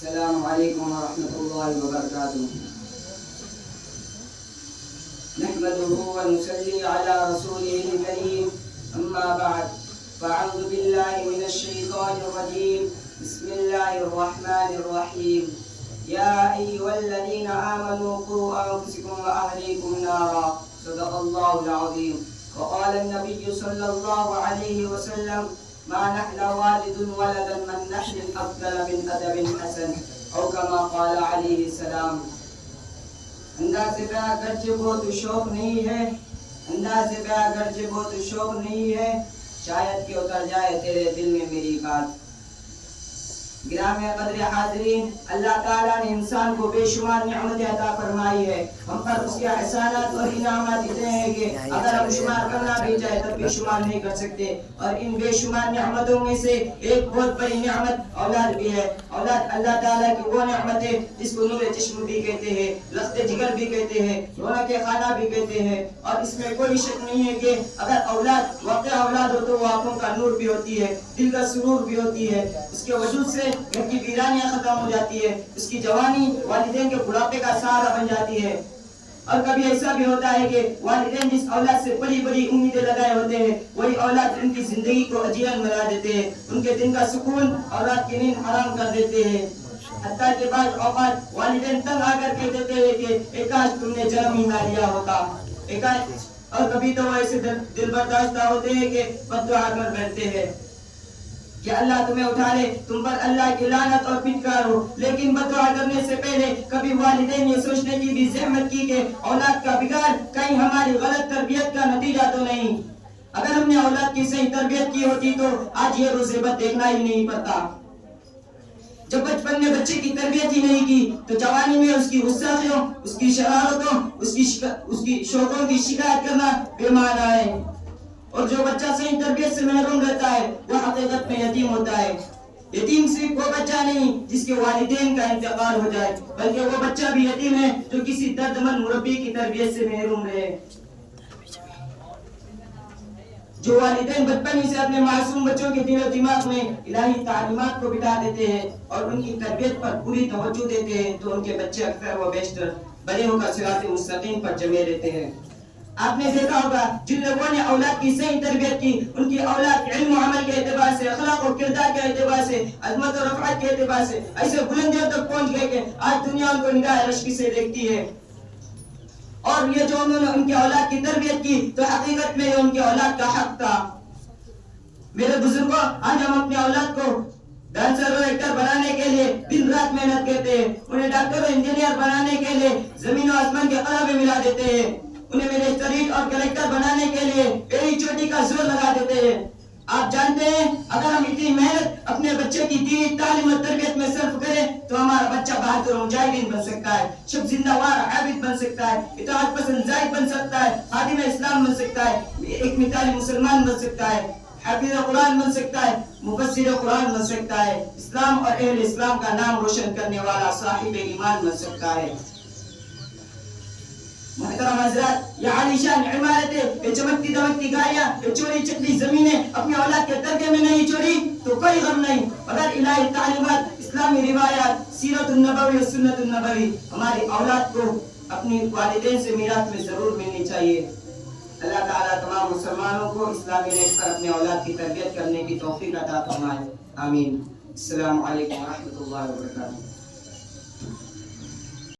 السلام علیکم ورحمۃ اللہ وبرکاتہ نحمده ونصلي على رسوله الكريم اما بعد فاعوذ بالله من الشيطان الرجيم بسم الله الرحمن الرحيم يا ايها الذين امنوا قوا انفسكم واهليكم نارا صدق الله العظيم وقال النبي صلى الله عليه وسلم ما نحن والد ولدا من نحن افضل من ادب حسن او كما قال عليه السلام. انداز بیاں گرچہ بہت شوق نہیں ہے، انداز بیاں گرچہ بہت شوق نہیں ہے، شاید کہ اتر جائے تیرے دل میں میری بات. گرامی قدر حاضرین، اللہ تعالیٰ نے انسان کو بے شمار نعمتیں عطا فرمائی ہے. ہم پر اس کے احسانات اور انعامات اتنے ہیں کہ اگر ہم شمار کرنا بھی چاہے تب بھی شمار نہیں کر سکتے. اور ان بے شمار نعمتوں میں سے ایک بہت بڑی نعمت اولاد بھی ہے. اولاد اللہ تعالیٰ کی وہ نعمت ہے جس کو نور چشم بھی کہتے ہیں، لخت جگر بھی کہتے ہیں، رونق خانہ بھی کہتے ہیں. اور اس میں کوئی شک نہیں ہے کہ اگر اولاد واقع اولاد ہو تو وہ آنکھوں کا نور بھی ہوتی ہے، دل کا سرور بھی ہوتی ہے. اس کے وجود سے گھر کی ویرانیاں ختم ہو جاتی ہے، اس کی جوانی والدین کے بڑھاپے کا سہارا بن جاتی ہے. اور کبھی ایسا بھی ہوتا ہے کہ والدین جس اولاد سے بڑی بڑی امیدیں لگائے ہوتے ہیں وہی اولاد ان کی زندگی کو اجیرن بنا دیتے ہیں، ان کے دن کا سکون اور رات کی نیند حرام کر دیتے ہیں. حتیٰ کہ بعض اوقات والدین تنگ آ کر کے دیتے ہیں کہ ایک کاش تم نے جنم ہی نہ لیا ہوتا. اور کبھی تو وہ ایسے دل برداشتہ ہوتے ہیں کہ بد دعا کر بیٹھتے ہیں کہ اللہ تمہیں اٹھا لے، تم پر اللہ کی لعنت اور پھٹکار ہو. لیکن بد دعا کرنے سے پہلے کبھی والدین یہ سوچنے کی بھی زحمت کی کہ اولاد کا بگاڑ کہیں ہماری غلط تربیت کا نتیجہ تو نہیں. اگر ہم نے اولاد کی صحیح تربیت کی ہوتی تو آج یہ مصیبت دیکھنا ہی نہیں پڑتا. جب بچپن میں بچے کی تربیت ہی نہیں کی تو جوانی میں اس کی غصہ، اس کی شرارتوں، اس کی شوقوں کی شکایت کرنا بے معنی ہے. اور جو بچہ صحیح تربیت سے محروم رہتا ہے وہ حقیقت میں یتیم ہوتا ہے. یتیم صرف وہ بچہ نہیں جس کے والدین کا انتقال ہو جائے، بلکہ وہ بچہ بھی یتیم ہے جو کسی دردمند مربی کی تربیت سے محروم رہے. جو والدین بچپن ہی سے اپنے معصوم بچوں کے دل و دماغ میں الہی تعلیمات کو بٹھا دیتے ہیں اور ان کی تربیت پر پوری توجہ دیتے ہیں تو ان کے بچے اکثر و بیشتر بڑے ہو کر صراط مستقیم پر جمے رہتے ہیں. آپ نے دیکھا ہوگا جن لوگوں نے اولاد کی صحیح تربیت کی ان کی اولاد علم و عمل کے اعتبار سے، اخلاق و کردار کے اعتبار سے، عظمت و رفعت کے اعتبار سے ایسے بلندیوں تک پہنچ گئے کہ آج دنیا ان کو نگاہ رشک سے دیکھتی ہے. اور یہ جو انہوں نے ان کی اولاد کی تربیت کی تو حقیقت میں یہ ان کی اولاد کا حق تھا. میرے بزرگوں، آج ہم اپنی اولاد کو ڈانسر اور ایکٹر بنانے کے لیے دن رات محنت کرتے ہیں، انہیں ڈاکٹر اور انجینئر بنانے کے لیے زمین و آسمان کے قلعہ میں ملا دیتے ہیں، انہیں میجسٹریٹ اور کلیکٹر بنانے کے لیے ایڑی چوٹی کا زور لگا دیتے ہیں. آپ جانتے ہیں اگر ہم اتنی محنت اپنے بچے کی دینی تعلیم اور تربیت میں صرف کریں تو ہمارا بچہ بہادر مجاہدین بن سکتا ہے، شب زندہ وار عابد بن سکتا ہے، اطاعت پسند زاہد بن سکتا ہے، خادم اسلام بن سکتا ہے، ایک مثالی مسلمان بن سکتا ہے، حافظ قرآن بن سکتا ہے، مفسر قرآن بن سکتا ہے، اسلام اور اہل اسلام کا نام روشن کرنے والا صاحب ایمان بن سکتا ہے. محترم حضرات، یہ عالیشان عمارتیں، یہ چمکتی دمکتی گاڑیاں، یہ چوری چکلی زمینیں اپنی اولاد کے ترکے میں نہیں چھوڑی تو کوئی غم نہیں، مگر الہی تعلیمات، اسلامی روایات، سیرت النبوی اور سنت النبوی ہماری اولاد کو اپنی والدین سے میراث میں ضرور ملنی چاہیے. اللہ تعالیٰ تمام مسلمانوں کو اسلامی نیت پر اپنے اولاد کی تربیت کرنے کی توفیق عطا فرمائے. آمین. السلام علیکم ورحمۃ اللہ وبرکاتہ.